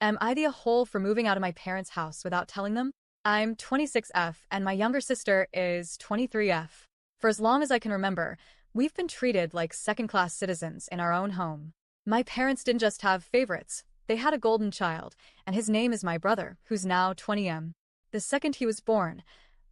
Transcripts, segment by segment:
Am I the a-hole for moving out of my parents' house without telling them? I'm 26F and my younger sister is 23F. For as long as I can remember, we've been treated like second-class citizens in our own home. My parents didn't just have favorites, they had a golden child, and his name is my brother, who's now 20M. The second he was born,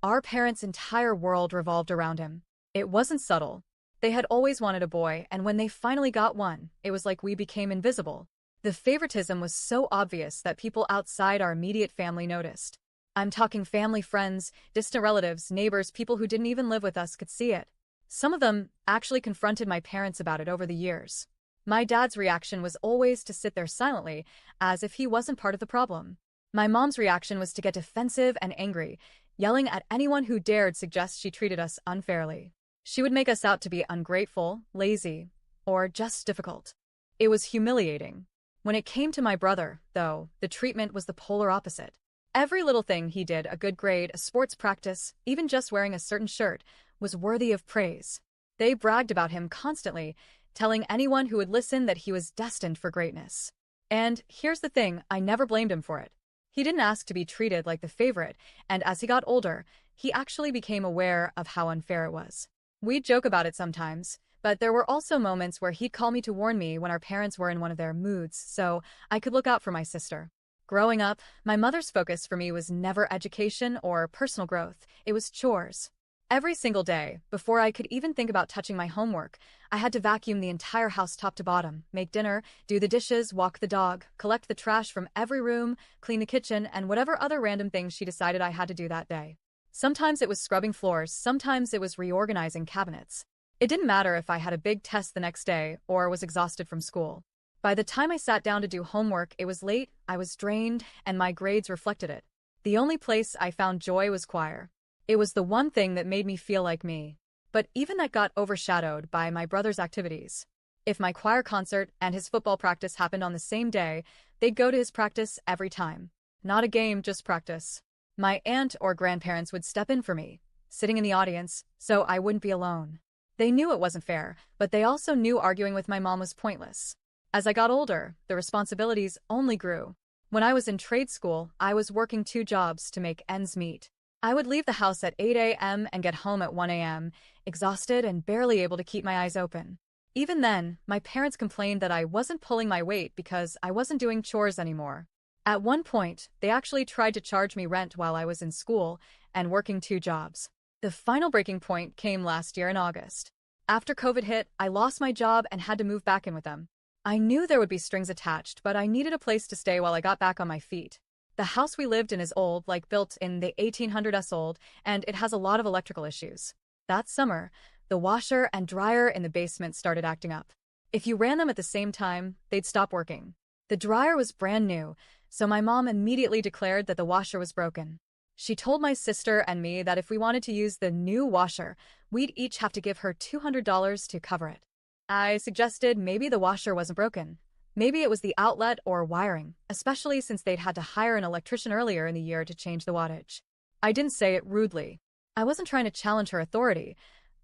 our parents' entire world revolved around him. It wasn't subtle. They had always wanted a boy, and when they finally got one, it was like we became invisible. The favoritism was so obvious that people outside our immediate family noticed. I'm talking family, friends, distant relatives, neighbors, people who didn't even live with us could see it. Some of them actually confronted my parents about it over the years. My dad's reaction was always to sit there silently, as if he wasn't part of the problem. My mom's reaction was to get defensive and angry, yelling at anyone who dared suggest she treated us unfairly. She would make us out to be ungrateful, lazy, or just difficult. It was humiliating. When it came to my brother, though, the treatment was the polar opposite. Every little thing he did, a good grade, a sports practice, even just wearing a certain shirt, was worthy of praise. They bragged about him constantly, telling anyone who would listen that he was destined for greatness. And here's the thing, I never blamed him for it. He didn't ask to be treated like the favorite, and as he got older, he actually became aware of how unfair it was. We'd joke about it sometimes, but there were also moments where he'd call me to warn me when our parents were in one of their moods, so I could look out for my sister. Growing up, my mother's focus for me was never education or personal growth, it was chores. Every single day, before I could even think about touching my homework, I had to vacuum the entire house top to bottom, make dinner, do the dishes, walk the dog, collect the trash from every room, clean the kitchen, and whatever other random things she decided I had to do that day. Sometimes it was scrubbing floors, sometimes it was reorganizing cabinets. It didn't matter if I had a big test the next day or was exhausted from school. By the time I sat down to do homework, it was late, I was drained, and my grades reflected it. The only place I found joy was choir. It was the one thing that made me feel like me. But even that got overshadowed by my brother's activities. If my choir concert and his football practice happened on the same day, they'd go to his practice every time. Not a game, just practice. My aunt or grandparents would step in for me, sitting in the audience, so I wouldn't be alone. They knew it wasn't fair, but they also knew arguing with my mom was pointless. As I got older, the responsibilities only grew. When I was in trade school, I was working 2 jobs to make ends meet. I would leave the house at 8 a.m. and get home at 1 a.m., exhausted and barely able to keep my eyes open. Even then, my parents complained that I wasn't pulling my weight because I wasn't doing chores anymore. At one point, they actually tried to charge me rent while I was in school and working 2 jobs. The final breaking point came last year in August. After COVID hit, I lost my job and had to move back in with them. I knew there would be strings attached, but I needed a place to stay while I got back on my feet. The house we lived in is old, like built in the 1800s old, and it has a lot of electrical issues. That summer, the washer and dryer in the basement started acting up. If you ran them at the same time, they'd stop working. The dryer was brand new, so my mom immediately declared that the washer was broken. She told my sister and me that if we wanted to use the new washer, we'd each have to give her $200 to cover it. I suggested maybe the washer wasn't broken. Maybe it was the outlet or wiring, especially since they'd had to hire an electrician earlier in the year to change the wattage. I didn't say it rudely. I wasn't trying to challenge her authority.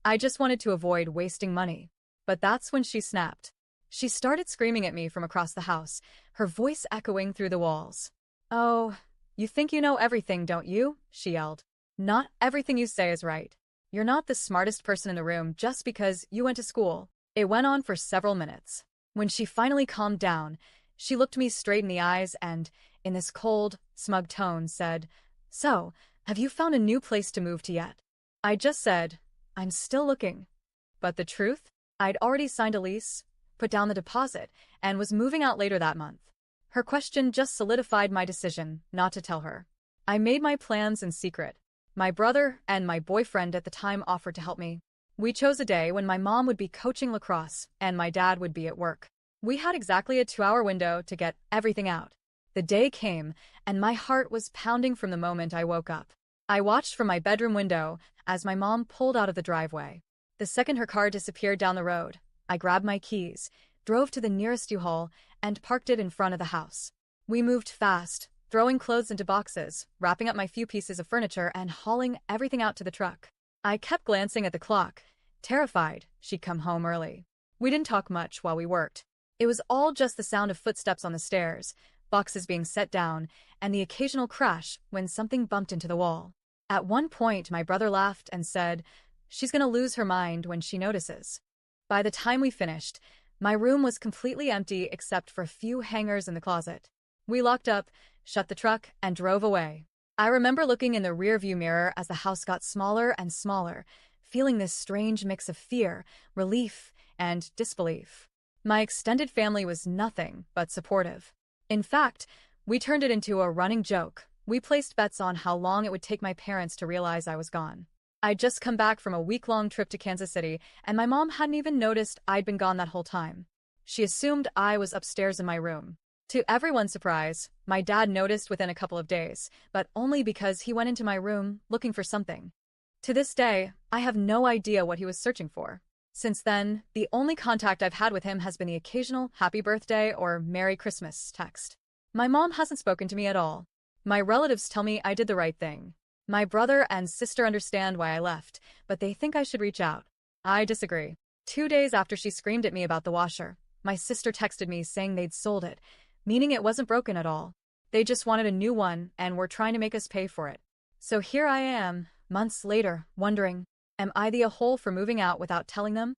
I just wanted to avoid wasting money. But that's when she snapped. She started screaming at me from across the house, her voice echoing through the walls. "Oh, you think you know everything, don't you?" she yelled. "Not everything you say is right. You're not the smartest person in the room just because you went to school." It went on for several minutes. When she finally calmed down, she looked me straight in the eyes and, in this cold, smug tone, said, "So, have you found a new place to move to yet?" I just said, "I'm still looking." But the truth? I'd already signed a lease, put down the deposit, and was moving out later that month. Her question just solidified my decision not to tell her. I made my plans in secret. My brother and my boyfriend at the time offered to help me. We chose a day when my mom would be coaching lacrosse and my dad would be at work. We had exactly a 2-hour window to get everything out. The day came, and my heart was pounding from the moment I woke up. I watched from my bedroom window as my mom pulled out of the driveway. The second her car disappeared down the road, I grabbed my keys, drove to the nearest U-Haul, and parked it in front of the house. We moved fast, throwing clothes into boxes, wrapping up my few pieces of furniture, and hauling everything out to the truck. I kept glancing at the clock, terrified she'd come home early. We didn't talk much while we worked. It was all just the sound of footsteps on the stairs, boxes being set down, and the occasional crash when something bumped into the wall. At one point, my brother laughed and said, "She's gonna lose her mind when she notices." By the time we finished, my room was completely empty except for a few hangers in the closet. We locked up, shut the truck, and drove away. I remember looking in the rearview mirror as the house got smaller and smaller, feeling this strange mix of fear, relief, and disbelief. My extended family was nothing but supportive. In fact, we turned it into a running joke. We placed bets on how long it would take my parents to realize I was gone. I'd just come back from a week-long trip to Kansas City, and my mom hadn't even noticed I'd been gone that whole time. She assumed I was upstairs in my room. To everyone's surprise, my dad noticed within a couple of days, but only because he went into my room looking for something. To this day, I have no idea what he was searching for. Since then, the only contact I've had with him has been the occasional happy birthday or Merry Christmas text. My mom hasn't spoken to me at all. My relatives tell me I did the right thing. My brother and sister understand why I left, but they think I should reach out. I disagree. 2 days after she screamed at me about the washer, my sister texted me saying they'd sold it, meaning it wasn't broken at all. They just wanted a new one and were trying to make us pay for it. So here I am, months later, wondering, am I the a-hole for moving out without telling them?